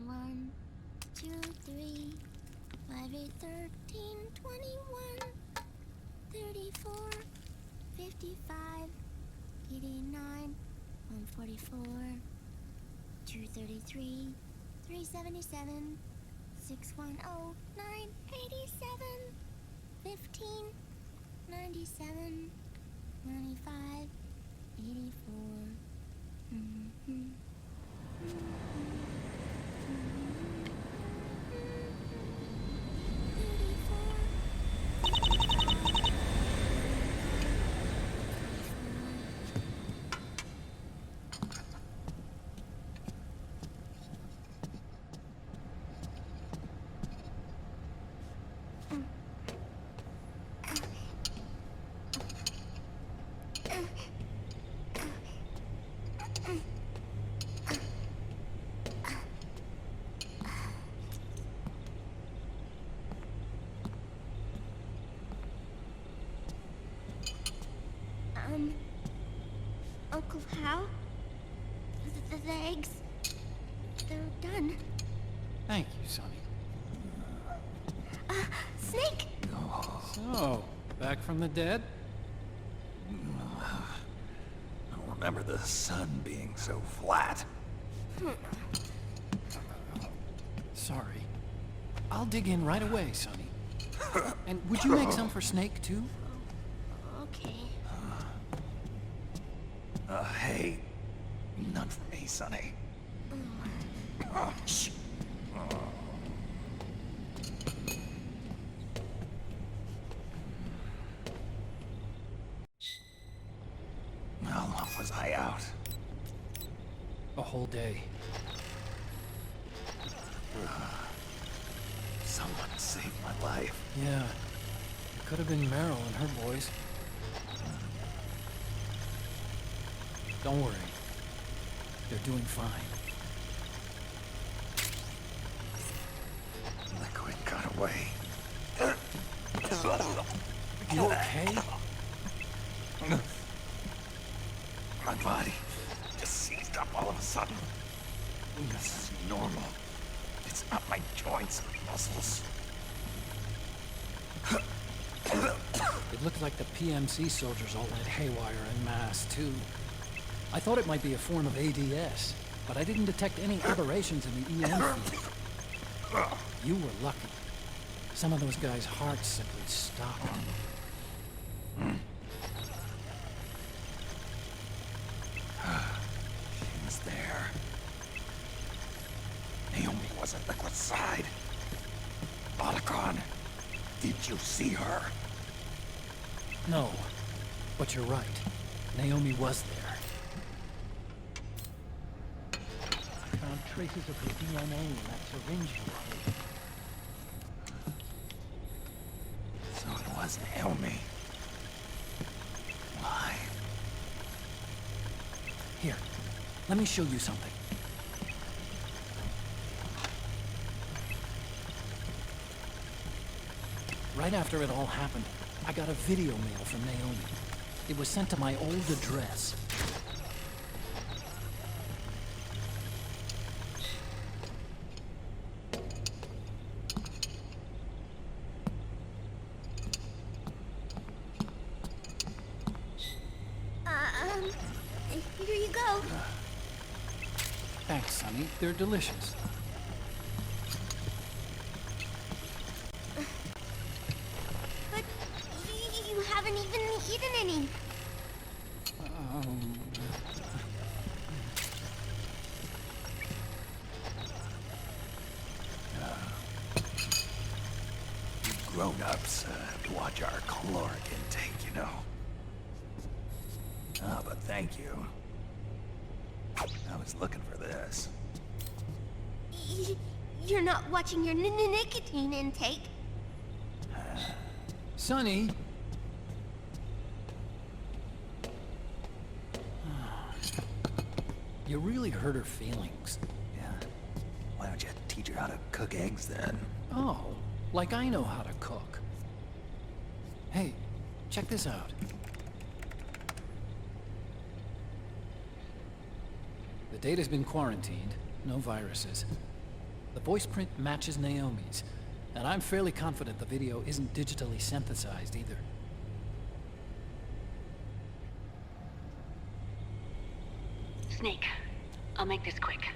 One, two, three, 5, 8, 13, 21, 34, 55, 89, 144, 233, 377, 610, 987, 15, 97, 95, 84. Uncle Hal? The eggs, they're done. Thank you, Sonny. Snake! So, back from the dead? I don't remember the sun being so flat. Sorry. I'll dig in right away, Sonny. And would you make some for Snake, too? Okay. Hey, none for me, Sonny. Shh. How long was I out? A whole day. Someone saved my life. Yeah. It could have been Meryl and her boys. Don't worry. They're doing fine. Liquid got away. You okay? My body just seized up all of a sudden. This is normal. It's not my joints or muscles. It looked like the PMC soldiers all went haywire en masse, too. I thought it might be a form of ADS, but I didn't detect any aberrations in the EM field. You were lucky. Some of those guys' hearts simply stopped. She was there. Naomi wasn't Liquid's side. Otacon, did you see her? No, but you're right. Naomi was there. I found traces of her DNA in that syringe you held. So it was Naomi. Why? Here, let me show you something. Right after it all happened, I got a video mail from Naomi. It was sent to my old address. Here you go. Thanks, Sonny. They're delicious. haven't even eaten any. Grown-ups have to watch our caloric intake, you know. Ah, but thank you. I was looking for this. You're not watching your nicotine intake. Sonny! You really hurt her feelings. Yeah. Why don't you teach her how to cook eggs then? Oh, like I know how to cook. Hey, check this out. The data's been quarantined, no viruses. The voice print matches Naomi's, and I'm fairly confident the video isn't digitally synthesized either. Snake, I'll make this quick.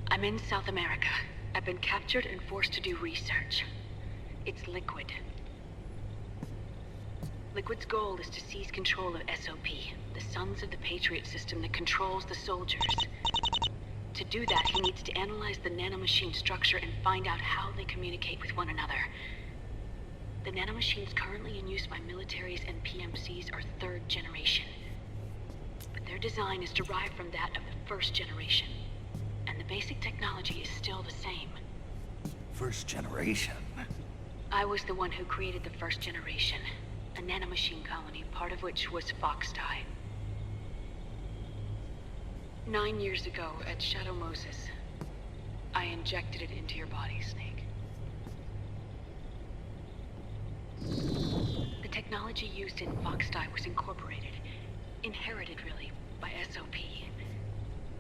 I'm in South America. I've been captured and forced to do research. It's Liquid. Liquid's goal is to seize control of SOP, the Sons of the Patriot system that controls the soldiers. To do that, he needs to analyze the nanomachine structure and find out how they communicate with one another. The nanomachines currently in use by militaries and PMCs are third generation. But their design is derived from that of the first generation. And the basic technology is still the same. First generation? I was the one who created the first generation. A nanomachine colony, part of which was Foxdie. 9 years ago, at Shadow Moses, I injected it into your body, Snake. The technology used in Foxdie was incorporated, inherited really, by SOP.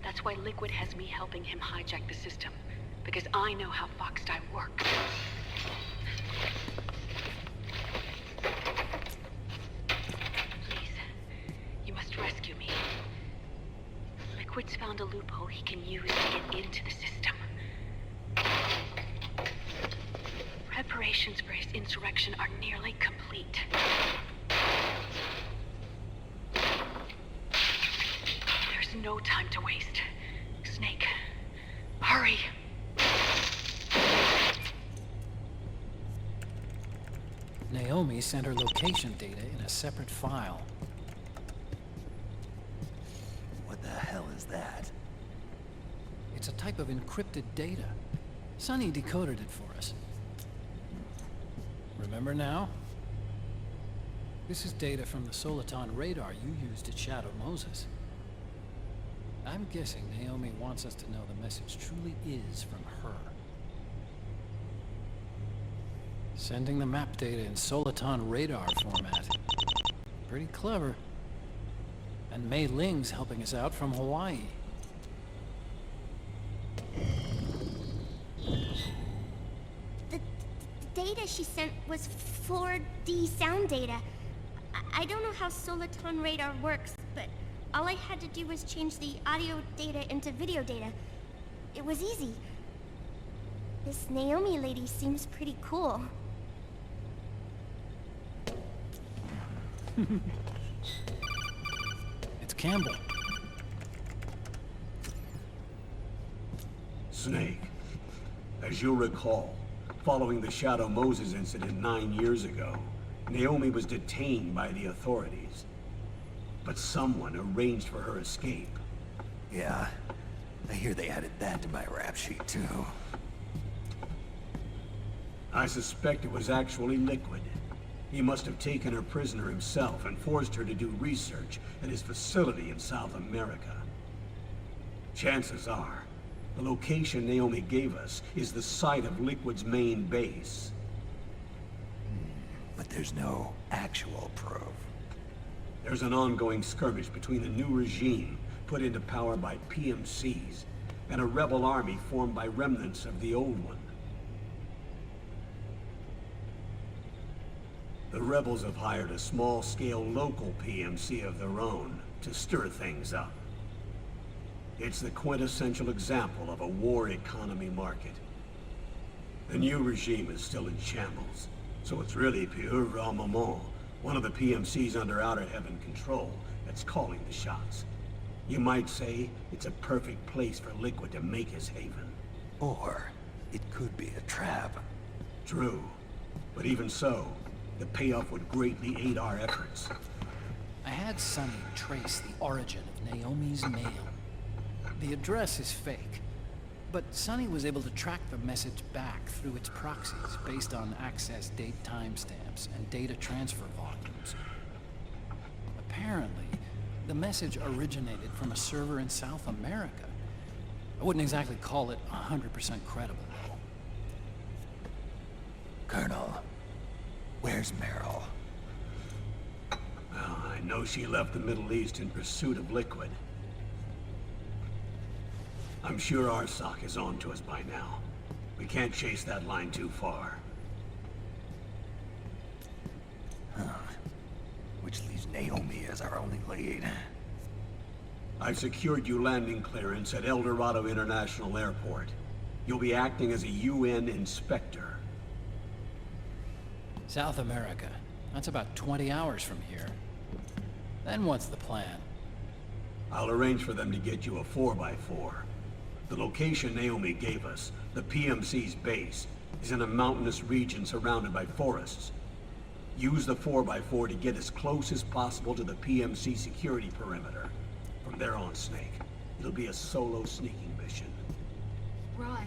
That's why Liquid has me helping him hijack the system, because I know how Foxdie works. Please, you must rescue me. Liquid's found a loophole he can use to get into the system. Preparations for his insurrection are nearly complete. There's no time to waste. Snake, hurry! Naomi sent her location data in a separate file. What the hell is that? It's a type of encrypted data. Sonny decoded it for us. Remember now? This is data from the Soliton radar you used at Shadow Moses. I'm guessing Naomi wants us to know the message truly is from her. Sending the map data in Soliton radar format. Pretty clever. And Mei Ling's helping us out from Hawaii. The data she sent was 4D sound data. I don't know how Soliton radar works, but all I had to do was change the audio data into video data. It was easy. This Naomi lady seems pretty cool. It's Campbell. Snake, as you'll recall, following the Shadow Moses incident 9 years ago, Naomi was detained by the authorities. But someone arranged for her escape. Yeah, I hear they added that to my rap sheet too. I suspect it was actually Liquid. He must have taken her prisoner himself and forced her to do research at his facility in South America. Chances are, the location Naomi gave us is the site of Liquid's main base. But there's no actual proof. There's an ongoing skirmish between the new regime, put into power by PMCs, and a rebel army formed by remnants of the old one. The rebels have hired a small-scale local PMC of their own to stir things up. It's the quintessential example of a war economy market. The new regime is still in shambles, So it's really pure Ramamon, one of the PMCs under Outer Heaven control, that's calling the shots. You might say it's a perfect place for Liquid to make his haven. Or it could be a trap. True. But even so, the payoff would greatly aid our efforts. I had Sonny trace the origin of Naomi's mail. The address is fake, but Sonny was able to track the message back through its proxies based on access date timestamps and data transfer volumes. Apparently, the message originated from a server in South America. I wouldn't exactly call it 100% credible, though. Colonel, where's Meryl? Well, I know she left the Middle East in pursuit of Liquid. I'm sure Arsak is on to us by now. We can't chase that line too far. Which leaves Naomi as our only lead. I've secured you landing clearance at El Dorado International Airport. You'll be acting as a UN inspector. South America. That's about 20 hours from here. Then what's the plan? I'll arrange for them to get you a 4x4. The location Naomi gave us, the PMC's base, is in a mountainous region surrounded by forests. Use the 4x4 to get as close as possible to the PMC security perimeter. From there on, Snake, it'll be a solo sneaking mission. Right.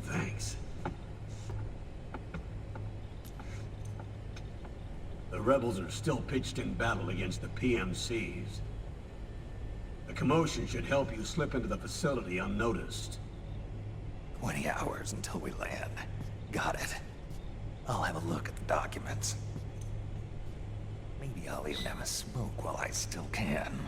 Thanks. The rebels are still pitched in battle against the PMCs. The commotion should help you slip into the facility unnoticed. 20 hours until we land. Got it. I'll have a look at the documents. Maybe I'll even have a smoke while I still can.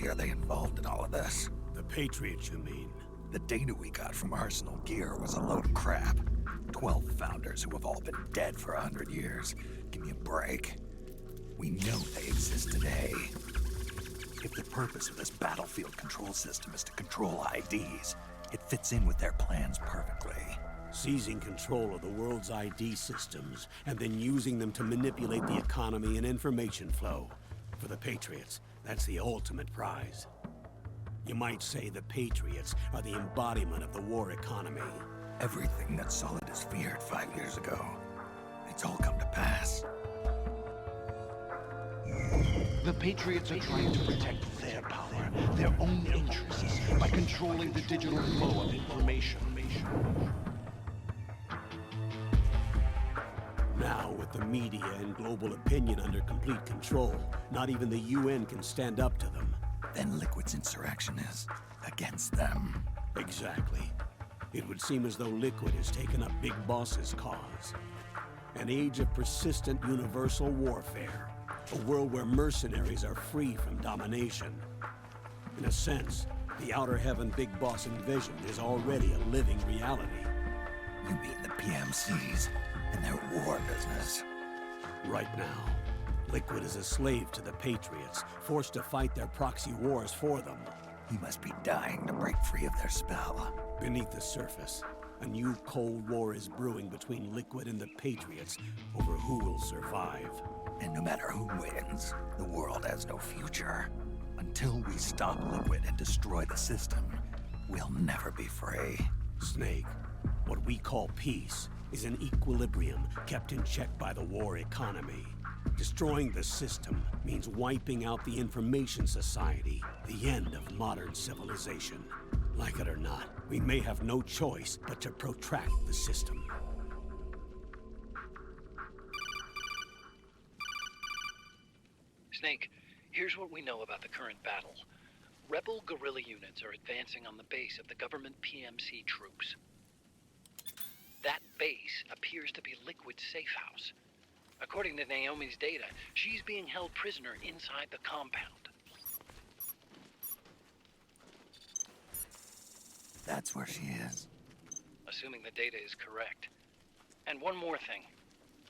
Are they involved in all of this? The Patriots, you mean? The data we got from Arsenal Gear was a load of crap. 12 founders who have all been dead for 100 years. Give me a break. We know they exist today. If the purpose of this battlefield control system is to control IDs, it fits in with their plans perfectly. Seizing control of the world's ID systems, and then using them to manipulate the economy and information flow. For the Patriots, that's the ultimate prize. You might say the Patriots are the embodiment of the war economy. Everything that Solid has feared 5 years ago, it's all come to pass. The Patriots are trying to protect their power their own interests by controlling the digital flow of information. Now, with the media and global opinion under complete control, not even the UN can stand up to them. Then Liquid's insurrection is against them. Exactly. It would seem as though Liquid has taken up Big Boss's cause. An age of persistent universal warfare. A world where mercenaries are free from domination. In a sense, the Outer Heaven Big Boss envisioned is already a living reality. You mean the PMCs and their war business? Right now, Liquid is a slave to the Patriots, forced to fight their proxy wars for them. He must be dying to break free of their spell. Beneath the surface, a new Cold War is brewing between Liquid and the Patriots over who will survive. And no matter who wins, the world has no future. Until we stop Liquid and destroy the system, we'll never be free. Snake, what we call peace is an equilibrium kept in check by the war economy. Destroying the system means wiping out the information society, the end of modern civilization. Like it or not, we may have no choice but to protract the system. Snake, here's what we know about the current battle. Rebel guerrilla units are advancing on the base of the government PMC troops. That base appears to be Liquid's safe house. According to Naomi's data, she's being held prisoner inside the compound. That's where she is. Assuming the data is correct. And one more thing.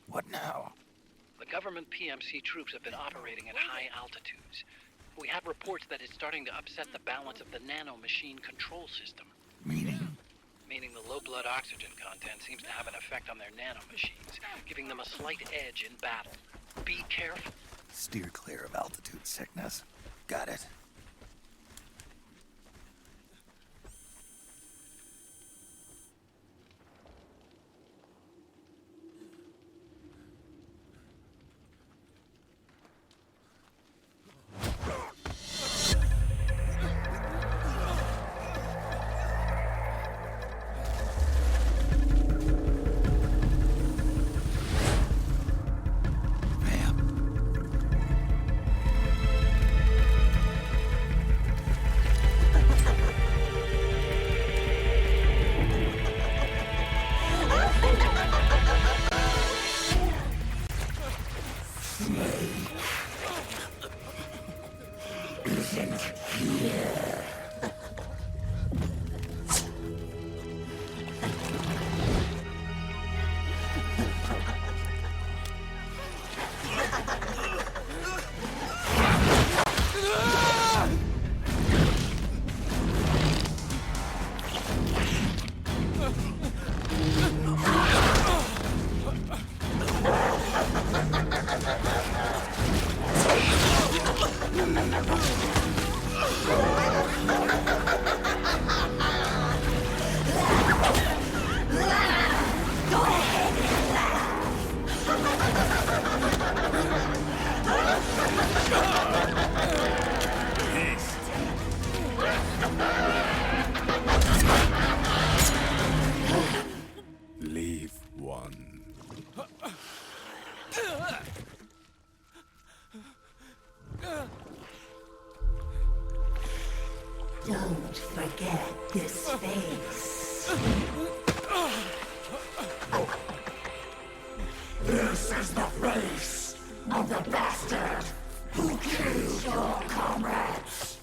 What now? The government PMC troops have been operating at high altitudes. We have reports that it's starting to upset the balance of the nano-machine control system. Meaning? Meaning the low blood oxygen content seems to have an effect on their nano-machines, giving them a slight edge in battle. Be careful. Steer clear of altitude sickness. Got it. Leave one. Don't forget this face. This is the face of the bastard who killed your comrades.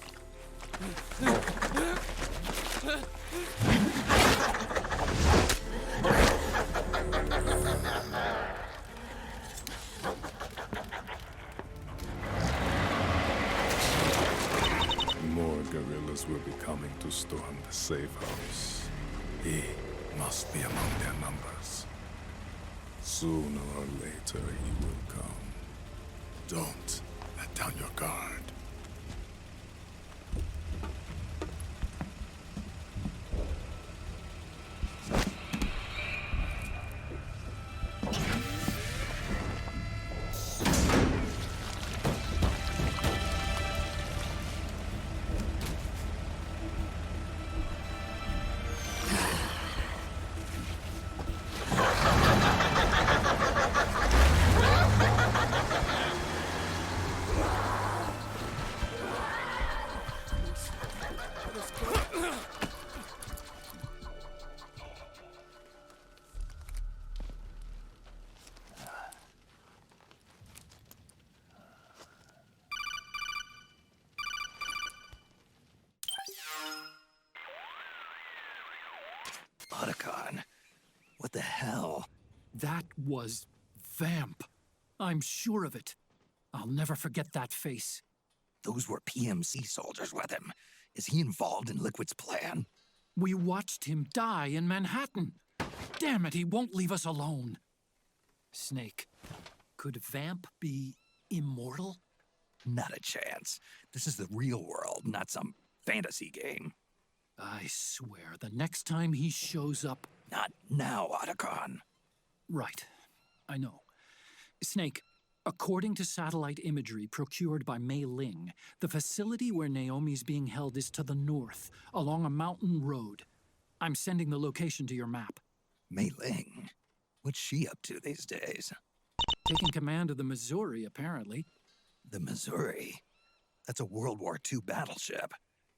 More guerrillas will be coming to storm the safe house. He must be among their numbers. Sooner or later he will come. Don't let down your guard. Otacon, what the hell? That was Vamp. I'm sure of it. I'll never forget that face. Those were PMC soldiers with him. Is he involved in Liquid's plan? We watched him die in Manhattan. Damn it, he won't leave us alone. Snake, could Vamp be immortal? Not a chance. This is the real world, not some fantasy game. I swear, the next time he shows up... Not now, Otacon. Right, I know. Snake, according to satellite imagery procured by Mei Ling, the facility where Naomi's being held is to the north, along a mountain road. I'm sending the location to your map. Mei Ling? What's she up to these days? Taking command of the Missouri, apparently. The Missouri? That's a World War II battleship.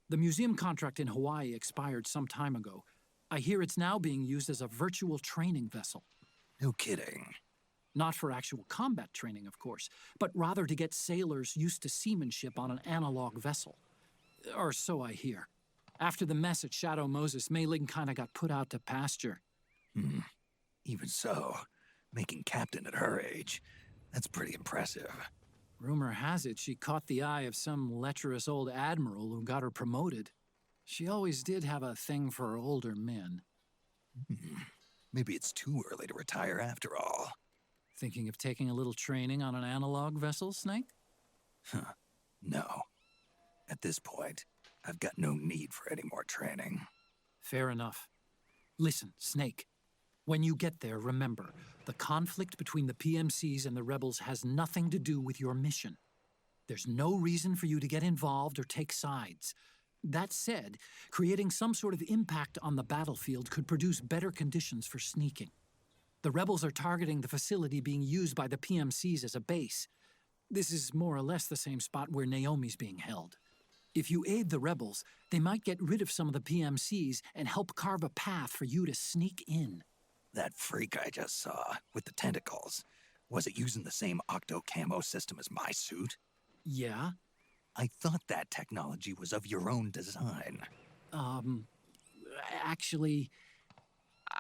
The museum contract in Hawaii expired some time ago. I hear it's now being used as a virtual training vessel. No kidding. Not for actual combat training, of course, but rather to get sailors used to seamanship on an analog vessel. Or so I hear. After the mess at Shadow Moses, Mei Ling kinda got put out to pasture. Even so, making captain at her age, that's pretty impressive. Rumor has it she caught the eye of some lecherous old admiral who got her promoted. She always did have a thing for older men. Maybe it's too early to retire after all. Thinking of taking a little training on an analog vessel, Snake? No. At this point, I've got no need for any more training. Fair enough. Listen, Snake. When you get there, remember, the conflict between the PMCs and the rebels has nothing to do with your mission. There's no reason for you to get involved or take sides. That said, creating some sort of impact on the battlefield could produce better conditions for sneaking. The rebels are targeting the facility being used by the PMCs as a base. This is more or less the same spot where Naomi's being held. If you aid the rebels, they might get rid of some of the PMCs and help carve a path for you to sneak in. That freak I just saw, with the tentacles, was it using the same octo-camo system as my suit? Yeah? I thought that technology was of your own design. Actually,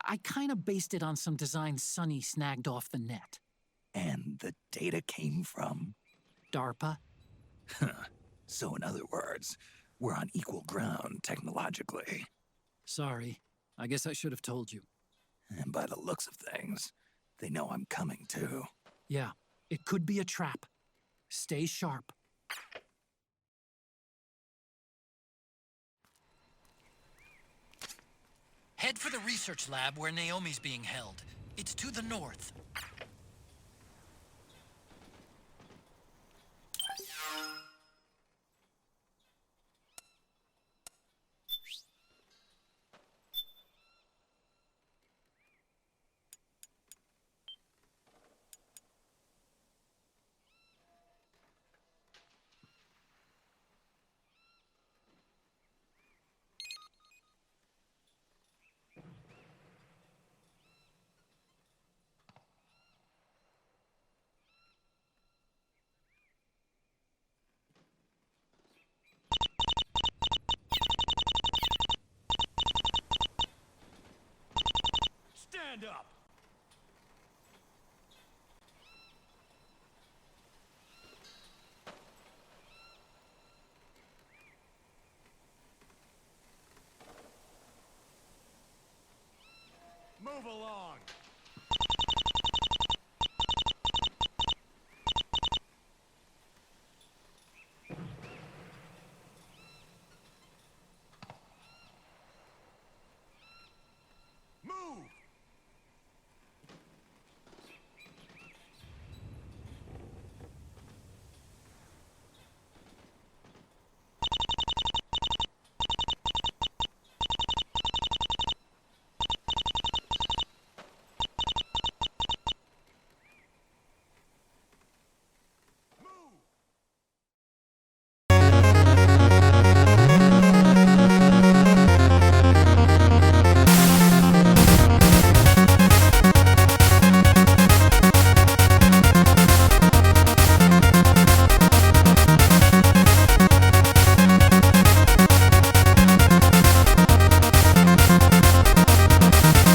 I kind of based it on some designs Sonny snagged off the net. And the data came from? DARPA? So in other words, we're on equal ground technologically. Sorry. I guess I should have told you. And by the looks of things, they know I'm coming too. Yeah, it could be a trap. Stay sharp. Head for the research lab where Naomi's being held. It's to the north. Stand up! Move along!